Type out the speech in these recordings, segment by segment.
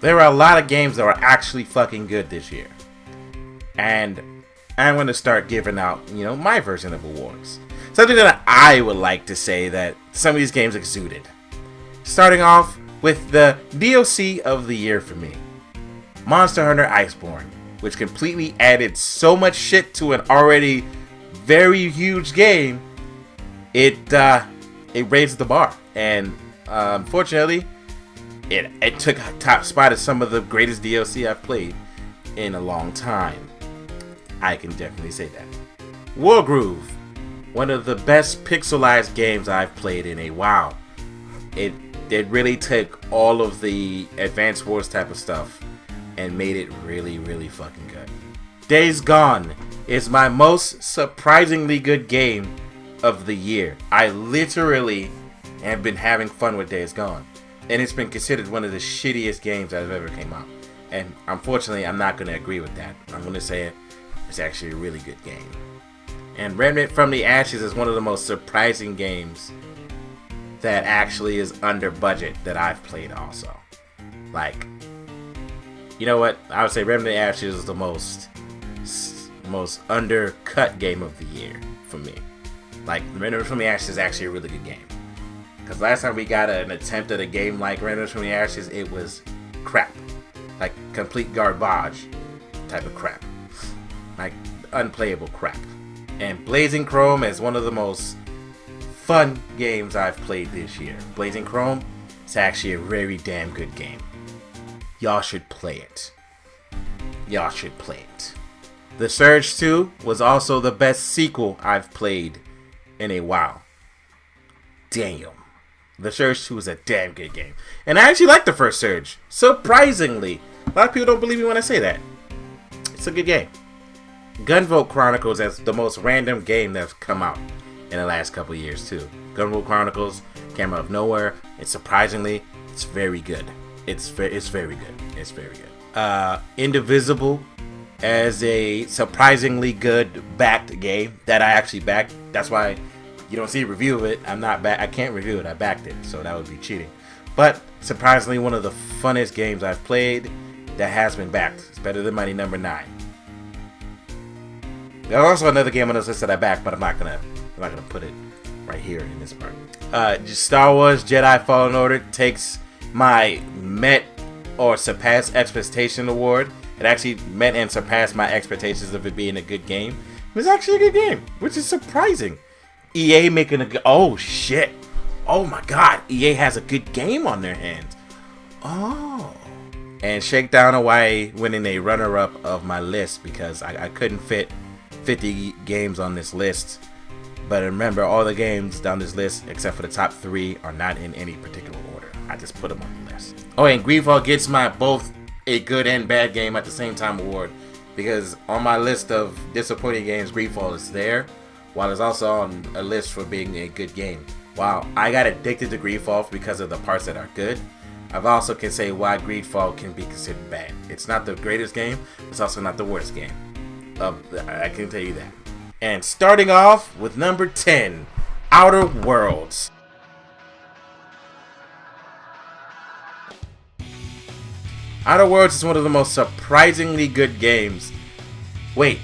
there are a lot of games that are actually fucking good this year. And I'm going to start giving out, my version of awards. Something that I would like to say that some of these games exuded. Starting off with the DLC of the year for me. Monster Hunter Iceborne, which completely added so much shit to an already very huge game. It raised the bar. And unfortunately, it took a top spot as some of the greatest DLC I've played in a long time. I can definitely say that. Wargroove, one of the best pixelized games I've played in a while. It really took all of the Advanced Wars type of stuff and made it really, really fucking good. Days Gone is my most surprisingly good game of the year. I literally have been having fun with Days Gone. And it's been considered one of the shittiest games that have ever came out. And unfortunately, I'm not going to agree with that. I'm going to say it's actually a really good game. And Remnant from the Ashes is one of the most surprising games that actually is under budget that I've played also. Like, you know what? I would say Remnant from the Ashes is the most undercut game of the year for me. Like, Remnant from the Ashes is actually a really good game. Because last time we got an attempt at a game like Remnant from the Ashes, it was crap. Like, complete garbage type of crap. Like, unplayable crap. And Blazing Chrome is one of the most fun games I've played this year. Blazing Chrome is actually a very damn good game. Y'all should play it. Y'all should play it. The Surge 2 was also the best sequel I've played in a while. Damn. The Surge 2 is a damn good game. And I actually like the first Surge. Surprisingly. A lot of people don't believe me when I say that. It's a good game. Gunvolt Chronicles is the most random game that's come out in the last couple years too. Gunvolt Chronicles came out of nowhere. And surprisingly, it's very good. It's very good. It's very good. Indivisible as a surprisingly good backed game that I actually backed. That's why you don't see a review of it. I can't review it. I backed it, so that would be cheating. But surprisingly, one of the funnest games I've played that has been backed. It's better than Mighty Number 9. There's also another game on this list that I backed, but I'm not gonna put it right here in this part. Star Wars Jedi Fallen Order takes my met or surpassed expectation award. It actually met and surpassed my expectations of it being a good game. It was actually a good game, which is surprising. EA making a good... Oh, shit. Oh, my God. EA has a good game on their hands. Oh. And Shakedown Hawaii winning a runner-up of my list because I couldn't fit 50 games on this list. But remember, all the games down this list, except for the top 3, are not in any particular order. I just put them on the list. Oh, and Greedfall gets my both a good and bad game at the same time award. Because on my list of disappointing games, Greedfall is there. While it's also on a list for being a good game. While I got addicted to Greedfall because of the parts that are good, I've also can say why Greedfall can be considered bad. It's not the greatest game, it's also not the worst game. I can tell you that. And starting off with number 10, Outer Worlds. Outer Worlds is one of the most surprisingly good games. Wait,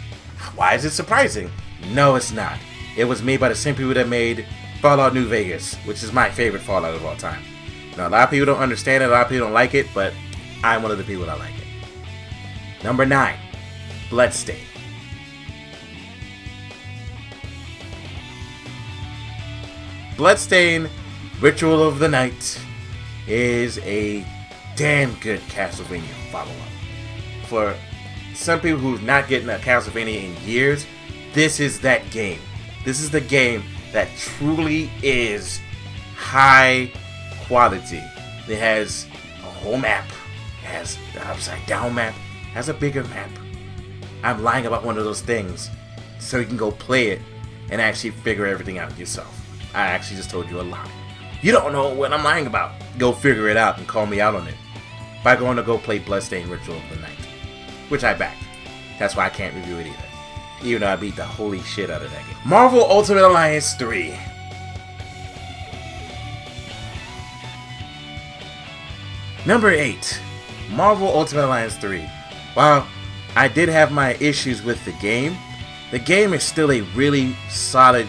why is it surprising? No, it's not. It was made by the same people that made Fallout New Vegas, which is my favorite Fallout of all time. Now, a lot of people don't understand it, a lot of people don't like it, but I'm one of the people that like it. Number 9, Bloodstained. Bloodstained Ritual of the Night is a damn good Castlevania follow-up. For some people who've not getting a Castlevania in years, this is that game. This is the game that truly is high quality. It has a whole map. It has an upside down map. It has a bigger map. I'm lying about one of those things so you can go play it and actually figure everything out yourself. I actually just told you a lie. You don't know what I'm lying about. Go figure it out and call me out on it by going to go play Bloodstained Ritual of the Night, which I backed. That's why I can't review it either. Even though I beat the holy shit out of that game. Marvel Ultimate Alliance 3. Number 8. Marvel Ultimate Alliance 3. While I did have my issues with the game is still a really solid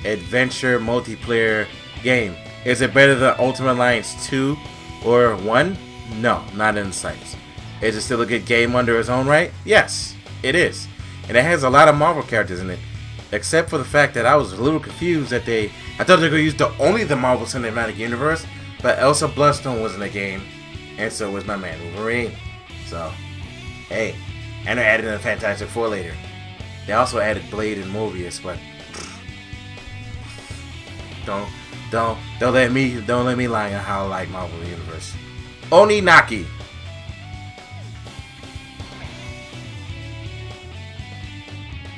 adventure multiplayer game. Is it better than Ultimate Alliance 2 or 1? No, not in the slightest. Is it still a good game under its own right? Yes, it is. And it has a lot of Marvel characters in it. Except for the fact that I was a little confused that I thought they were going to use only the Marvel Cinematic Universe, but Elsa Bloodstone was in the game, and so was my man Wolverine. So, hey, and they added in a Fantastic Four later. They also added Blade and Mobius, but don't let me lie on how I like Marvel Universe. Oninaki.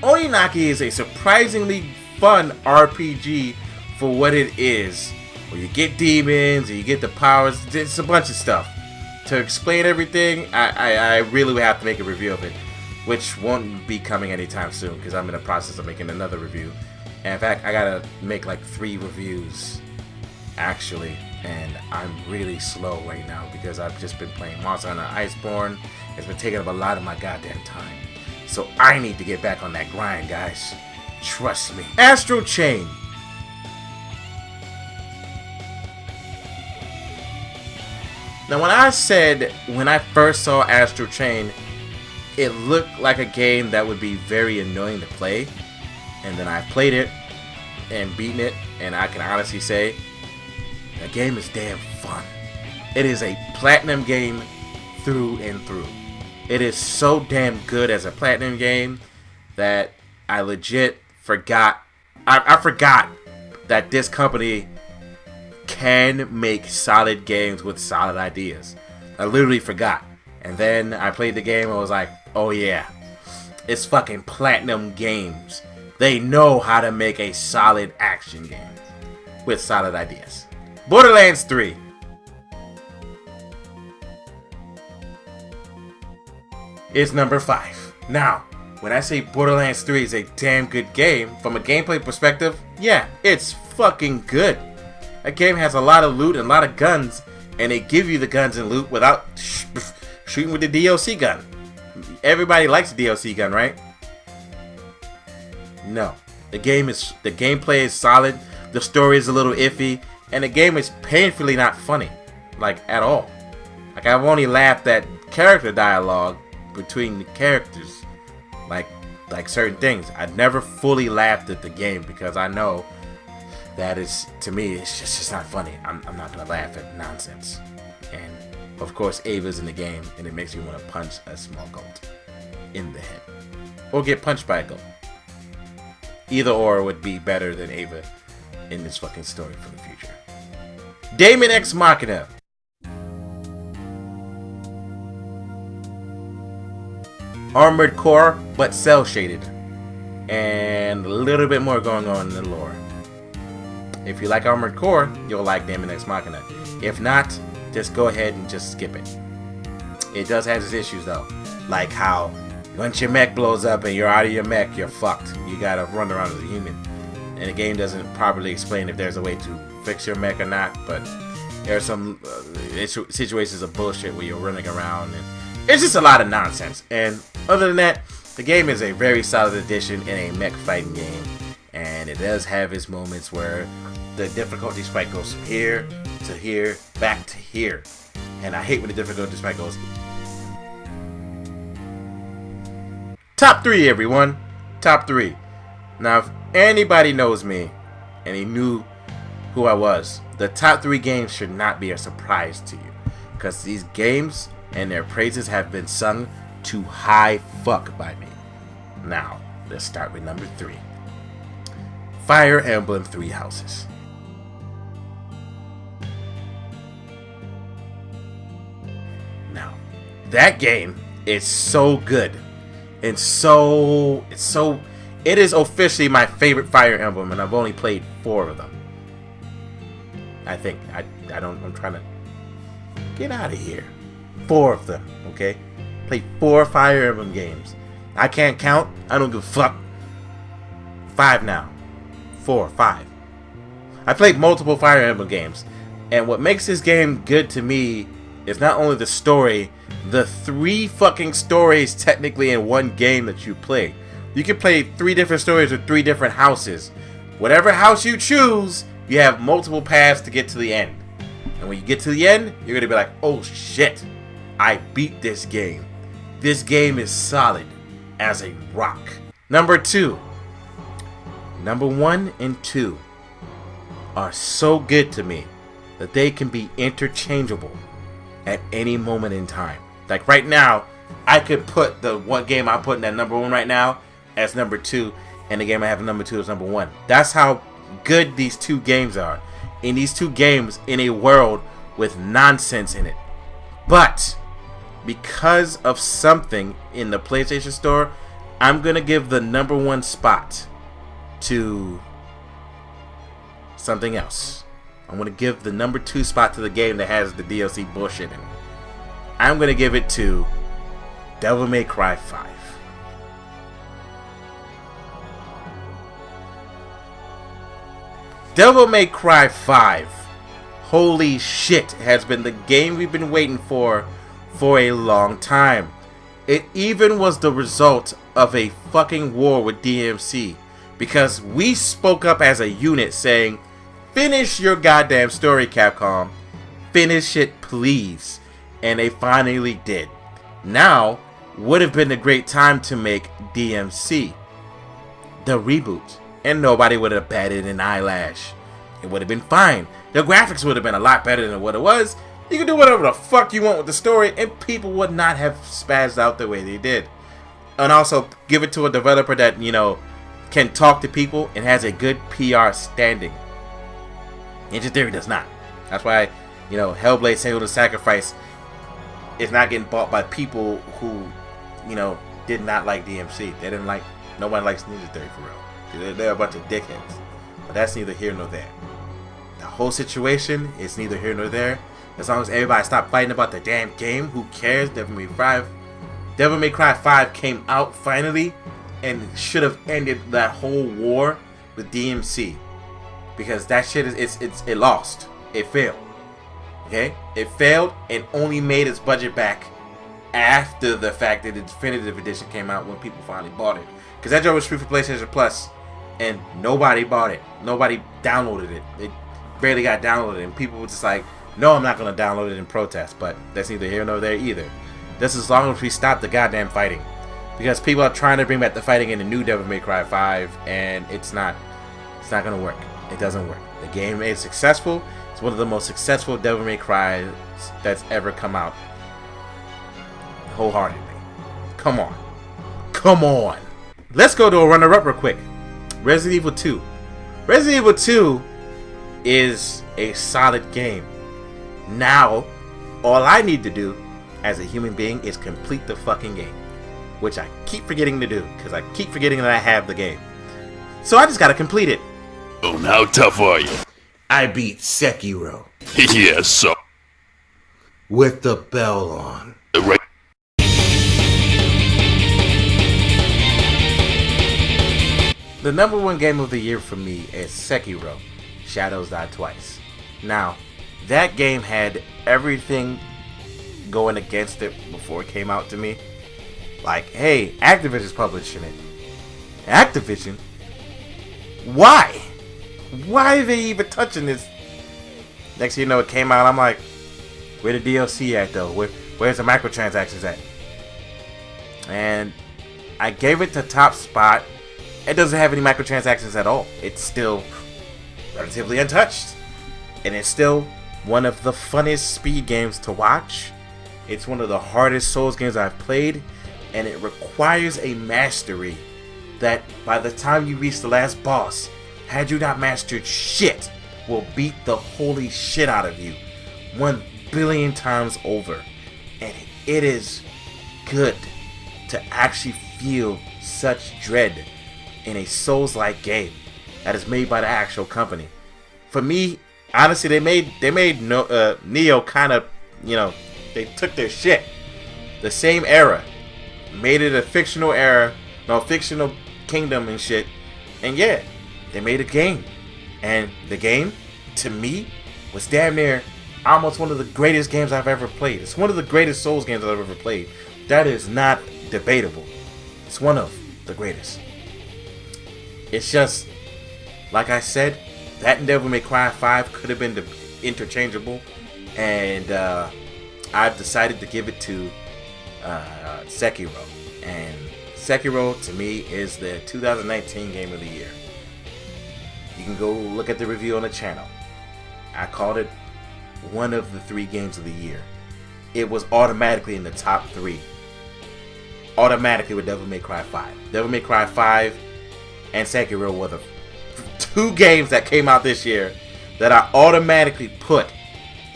Oninaki is a surprisingly fun RPG for what it is. Where you get demons and you get the powers. It's a bunch of stuff. To explain everything, I really would have to make a review of it, which won't be coming anytime soon because I'm in the process of making another review. And in fact, I gotta make like 3 reviews actually, and I'm really slow right now because I've just been playing Monster Hunter Iceborne. It's been taking up a lot of my goddamn time. So I need to get back on that grind, guys. Trust me. Astral Chain. Now when I first saw Astral Chain, it looked like a game that would be very annoying to play. And then I played it and beaten it, and I can honestly say the game is damn fun. It is a platinum game through and through. It is so damn good as a platinum game that I legit forgot. I forgot that this company can make solid games with solid ideas. I literally forgot. And then I played the game and was like, oh yeah, it's fucking Platinum Games. They know how to make a solid action game with solid ideas. Borderlands 3. Is number 5. Now, when I say Borderlands 3 is a damn good game, from a gameplay perspective, yeah, it's fucking good. That game has a lot of loot and a lot of guns, and they give you the guns and loot without shooting with the DLC gun. Everybody likes the DLC gun, right? No. The gameplay is solid, the story is a little iffy, and the game is painfully not funny. Like, at all. Like, I've only laughed at character dialogue between the characters, like certain things. I've never fully laughed at the game because I know that is, to me, it's just not funny. I'm not gonna laugh at nonsense. And of course, Ava's in the game, and it makes me want to punch a small goat in the head, or get punched by a goat. Either or would be better than Ava in this fucking story for the future. Daemon X Machina. Armored Core, but cell shaded, and a little bit more going on in the lore. If you like Armored Core, you'll like Daemon X Machina. If not, just go ahead and just skip it. It does have its issues though, like how once your mech blows up and you're out of your mech, you're fucked. You gotta run around as a human, and the game doesn't properly explain if there's a way to fix your mech or not. But there are some situations of bullshit where you're running around, and it's just a lot of nonsense. And other than that, the game is a very solid addition in a mech fighting game, and it does have its moments where the difficulty spike goes from here to here, back to here, and I hate when the difficulty spike goes. Top 3, everyone. Top 3. Now, if anybody knows me and he knew who I was, the top 3 games should not be a surprise to you, because these games and their praises have been sung to high fuck by me. Now, let's start with number 3. Fire Emblem 3 Houses. Now, that game is so good. And it is officially my favorite Fire Emblem, and I've only played 4 of them. I think. I'm trying to get out of here. 4 of them, okay? Played 4 Fire Emblem games. I can't count. I don't give a fuck. 5 now. 4, 5. I played multiple Fire Emblem games, and what makes this game good to me is not only the story, the 3 fucking stories technically in one game that you play. You can play 3 different stories with 3 different houses. Whatever house you choose, you have multiple paths to get to the end. And when you get to the end, you're going to be like, oh shit, I beat this game. This game is solid as a rock. Number 2. Number 1 and 2 are so good to me that they can be interchangeable at any moment in time. Like right now, I could put the one game I'm putting at number 1 right now as number 2, and the game I have at number 2 as number 1. That's how good these 2 games are. In these 2 games, in a world with nonsense in it. But because of something in the PlayStation Store, I'm gonna give the number 1 spot to something else. I'm gonna give the number 2 spot to the game that has the DLC bullshit in it. I'm gonna give it to Devil May Cry 5. Devil May Cry 5, holy shit, has been the game we've been waiting for a long time. It even was the result of a fucking war with DMC, because we spoke up as a unit saying, finish your goddamn story, Capcom. Finish it, please. And they finally did. Now would have been a great time to make DMC the reboot, and nobody would have batted an eyelash. It would have been fine. The graphics would have been a lot better than what it was. You can do whatever the fuck you want with the story, and people would not have spazzed out the way they did. And also give it to a developer that, you know, can talk to people and has a good PR standing. Ninja Theory does not. That's why, you know, Hellblade: Senua's Sacrifice is not getting bought by people who, you know, did not like DMC. They didn't like, nobody likes Ninja Theory for real. They're a bunch of dickheads. But that's neither here nor there. The whole situation is neither here nor there. As long as everybody stop fighting about the damn game, who cares? Devil May Cry 5 came out finally and should have ended that whole war with DMC. Because that shit is, it lost. It failed. Okay? It failed and only made its budget back after the fact that the definitive edition came out, when people finally bought it. Because that joke was free for PlayStation Plus and nobody bought it. Nobody downloaded it. It barely got downloaded, and people were just like, no, I'm not going to download it in protest. But that's neither here nor there either. Just as long as we stop the goddamn fighting. Because people are trying to bring back the fighting in the new Devil May Cry 5, and it's not going to work. It doesn't work. The game is successful. It's one of the most successful Devil May Cry that's ever come out. Wholeheartedly. Come on. Come on. Let's go to a runner-up real quick. Resident Evil 2. Resident Evil 2 is a solid game. Now, all I need to do as a human being is complete the fucking game. Which I keep forgetting to do, because I keep forgetting that I have the game. So I just gotta complete it. Oh, how tough are you? I beat Sekiro. Yes, so. With the bell on. Right. The number 1 game of the year for me is Sekiro, Shadows Die Twice. Now, that game had everything going against it before it came out to me. Like, hey, Activision's publishing it. Activision? Why? Why are they even touching this? Next thing you know, it came out, I'm like, where the DLC at though? Where's the microtransactions at? And I gave it the top spot. It doesn't have any microtransactions at all. It's still relatively untouched. And it's still one of the funnest speed games to watch. It's one of the hardest Souls games I've played. And it requires a mastery that by the time you reach the last boss, had you not mastered shit, will beat the holy shit out of you 1 billion times over. And it is good to actually feel such dread in a Souls-like game that is made by the actual company. For me, honestly, they made Neo kind of, you know, they took their shit, the same era, made it a fictional era, no, fictional kingdom and shit, and yeah, they made a game, and the game, to me, was damn near almost one of the greatest games I've ever played. It's one of the greatest Souls games I've ever played. That is not debatable. It's one of the greatest. It's just, like I said, that and Devil May Cry 5 could have been interchangeable, and I've decided to give it to Sekiro. And Sekiro, to me, is the 2019 Game of the Year. You can go look at the review on the channel. I called it one of the 3 games of the year. It was automatically in the top 3. Automatically with Devil May Cry 5. Devil May Cry 5 and Sekiro were the 2 games that came out this year that I automatically put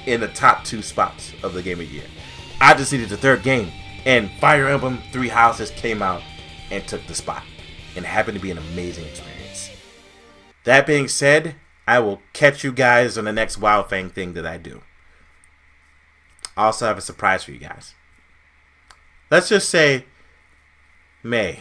in the top 2 spots of the Game of the Year. I just needed the 3rd game, and Fire Emblem 3 Houses came out and took the spot. And it happened to be an amazing experience. That being said, I will catch you guys on the next Wild Fang thing that I do. I also have a surprise for you guys. Let's just say May